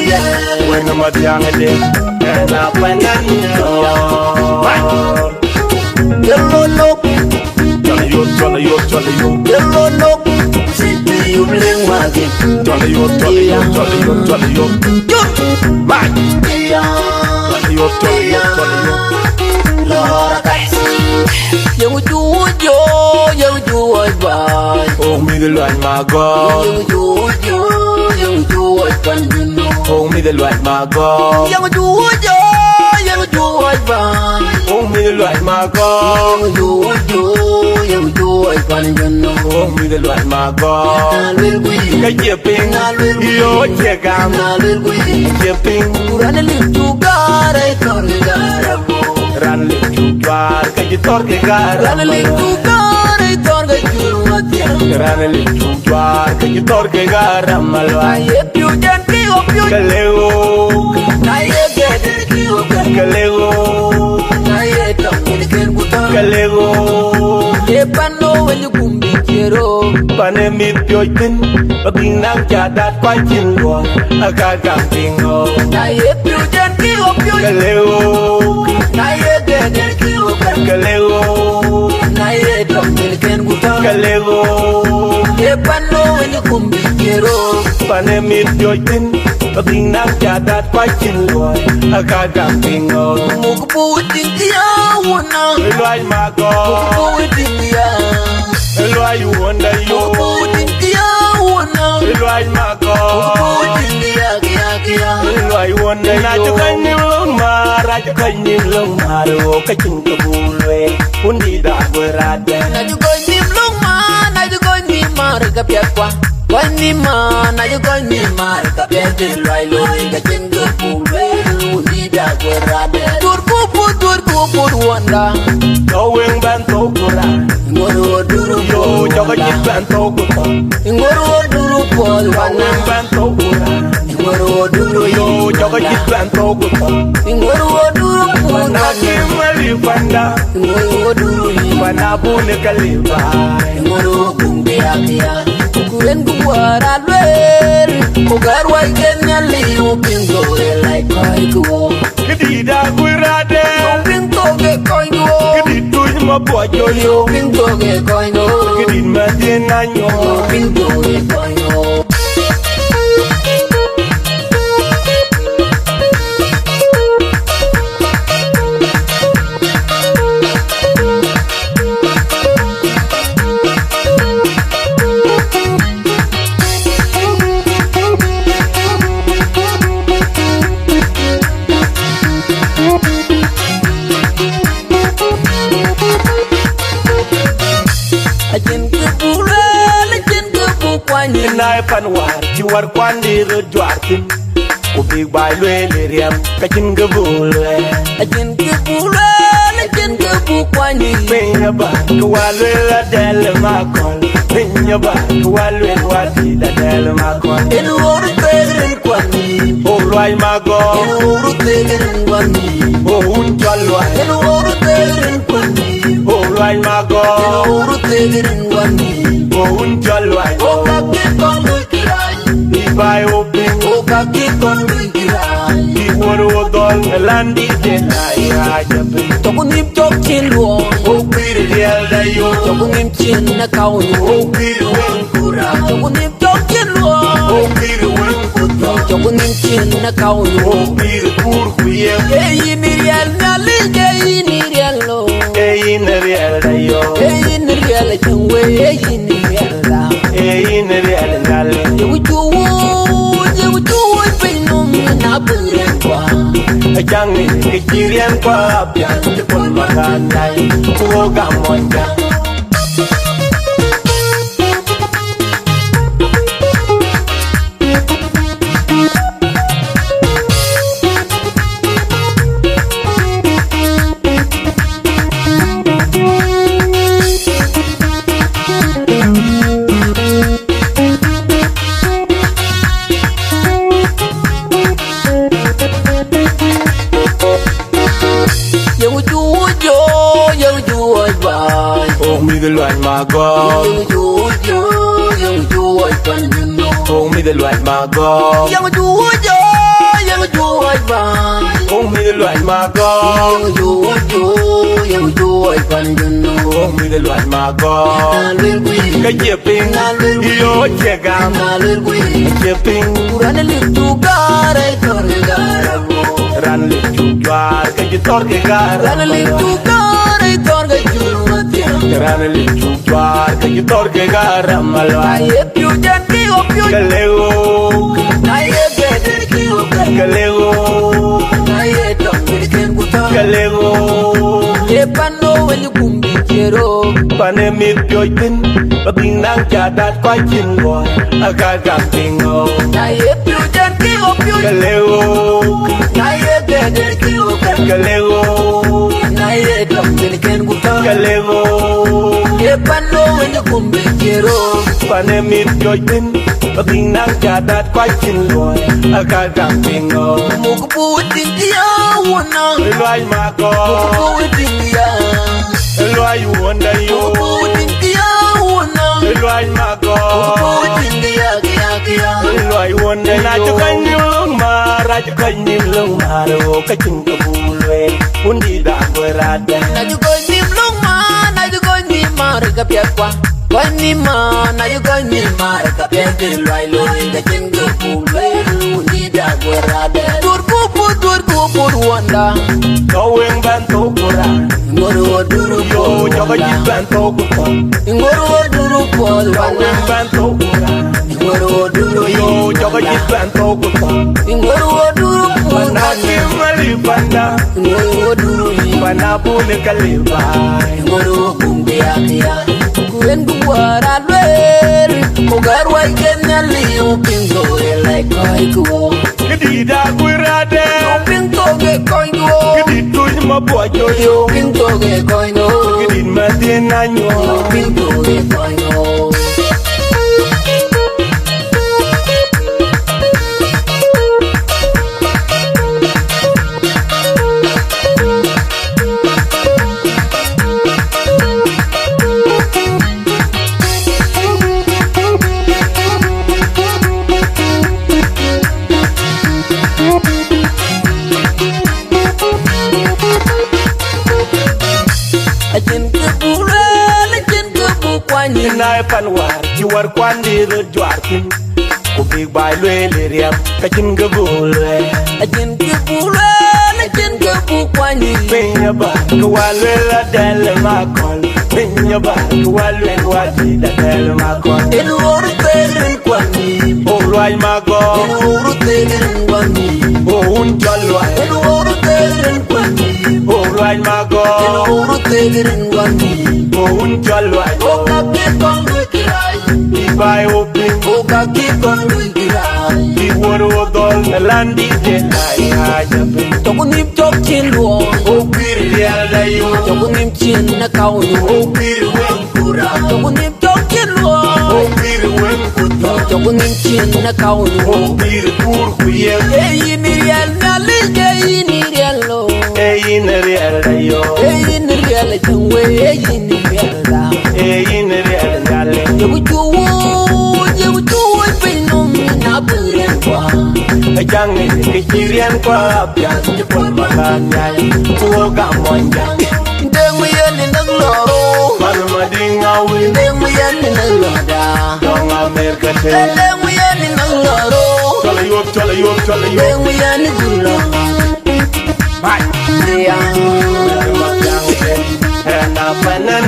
When I'm Mathiang and up and Yellow look, Jolly you. yellow look. City you bling market. Jolly you. Bye. Jolly you. Lord, I see. You do it right. Oh, me the light, my God. You do it when you know. Oh, me the light, my God. You do it right. Oh, me the light, my God. You do it when you know. Oh, me the light, my God. Cái chia pin, yo chia cam, chia pin. Run a little God, I thought you got a Ran le chukwar, cái gì tor cái gar. Run a little God, I thought that you were young. Ran le chukwar, cái gì tor cái gar malwa. I hate you, gently of you. Kaleo, I get it, you can kaleo, I hate them, kaleo. if I know when you come be hero. Pane mi pioitin, paging nang jadat pancin go, agagam tingo. I hate you, gently of you. Kaleo, I get it, you can kaleo, I hate them, kaleo. if I know when you come be hero. Pane mi pioitin, paging nang jadat pancin go, agagam tingo. Mukupu Dinka, one Eloi mago, Mukupu Dinka. Eloi wonder yo. Eloi mago, Eloi wonder na chukan ni lumar, chukan ni lumar, o kacung kebulwe, undi dah berada. Kau yang bantu kurang, yo jaga jit bantu kurang. Kau yang bantu kurang, yo jaga jit bantu kurang. Mana kemari panda, mana bune kaliba. Kedida kurade, kedid tu cuma buat joyo, kedid mati nanyo. Nai panwar juar kwandi ro juartin ko big bai lwe le riam ka chin gabule penya ba ko walwe la del ma kon penya ba ko walwe wati la del ma kon o roi ma go o un chalwa o roi ma go o un chalwa Ibai oping, Iworo dol, Landi denai ajabi. Tokunim tokin luong, Opir real dayo, tokunim chin na kaun, Opir wen kura, tokunim tokin luong, Opir wen kuto, tokunim chin na kaun, Opir kur kuye, Eyi ni real nali, eyi ni real lo, Ein real dayo, eyi ni real chungwe, eyi ni real la. Ein real nale. Jang ni kejirian kwa pian cepol makan nai, kuo gamon jang. The loan my God. Oh me the loan my God. Yengo Cuk Wäc Baai. Oh me the Luaj Mago. Yengo Cuk Wäc Baai. Oh me the Luaj Mago. Kajiping yo chegam. Kajiping Run a little gar, I told you garabo. ran le chukwar kajitor ke gar. Run a little gar, I told you Mathiang. Ran le chukwar kajitor ke gar I malwai. hate you, Jenny, of you. Kalego I hate you, kalego I hate you, kalego. Lepano when you come to Kero. Pane mi pyoitin baging nang jadat kwa chin boy agaga pingo. I hate you, Jenny, of you. Kalego I hate you, kalego I hate you, kalego. Lepano when you come to Kero. Pane mi pyoitin baging nang jadat kwa chin boy agaga pingo. Mukupu Dinka, wana. Luaj Mago, Mukupu Dinka. Luaj wonder you. Mukupu Dinka, wana. Luaj Mago, Mukupu Dinka, kia. Luaj wonder you. Na chukan yung mara chukan yung lumaro kaching kabulwe undi da berada. Najukonim luma, najukonim marga piakwa. Wanima, najukonim marga piakwa. Loy loy, kachinga pulwe, undi da guerada. Turku wanda. Going banto kura, Ngoro duru yo joga jit banto kura. Ngoro duru Going wanda. banto kura, Ngoro duru yo joga jit banto kura. Ngoro duru Pana kimali pana, Ngoro duru pana pune kalibai. Ngoro kumbia kia. Kuen buara lwer. Kogarwa ikenya liu pingo like koiko. Kedida kurade, Pinto ke koino. kedid tuj mabwa joyo, Pinto ke koino. kedid matin anyo. Pinto ke koino. Ajin ke bulan, ajin ke bukwani. Nai panwar, juar kwandi rujwarkin. Kubig bay lwe liriam, kachin gabulwe. Ajin ke bulan, ajin ke bukwani. Pinya ba, kwalwe la del makol. Pinya ba, kwalwe wadi la del makol. Eluru tegren kwani. Oh Luaj Mago, Eluru tegren kwani. oh un cholwa. Eluru tegren kwani. Oh Luaj Mago, Eluru tegren kwani. oh un cholwa. Oka ke kondu kirai. Ibay oping, Oka ke kondu kirai. iworo odol na landi denai hajapin. Tokunim chok chin luo. Oh pir lial dayo, Tokunim chin na kaunu. oh pir wen kura. Tokunim chok chin luo. Oh pir wen kuto, Tokunim chin na kaunu. oh pir kur kuyem. Hey ni real nali, hey ni real lo. In real dayo, Hey ni real chungwe, hey ni real da. in real dale. Jogu chuwo pinum na buren kwa. Jang ni kirian kwa pian jepon makan nyai. Kuo gamonjang, Deng mi yan ni nagloro. manu mading awin. Deng mi yan ni nagloda. Dong Amerika te. Deng mi yan ni nagloro. Chola yop, chola yop, chola yop. Deng mi yan ni gulo. Bye. Mathiang. Mathiang te. Rana panan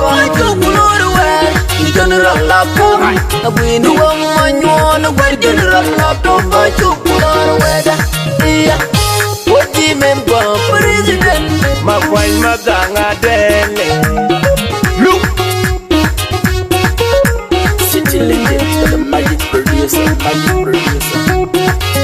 Majok lor we. General lapo. Abwini wang manyo na gwen general lapo. Majok lor we da. Iya. Wadi member president. Makwai maganga dele. Look. City legend, the magic producer, magic producer.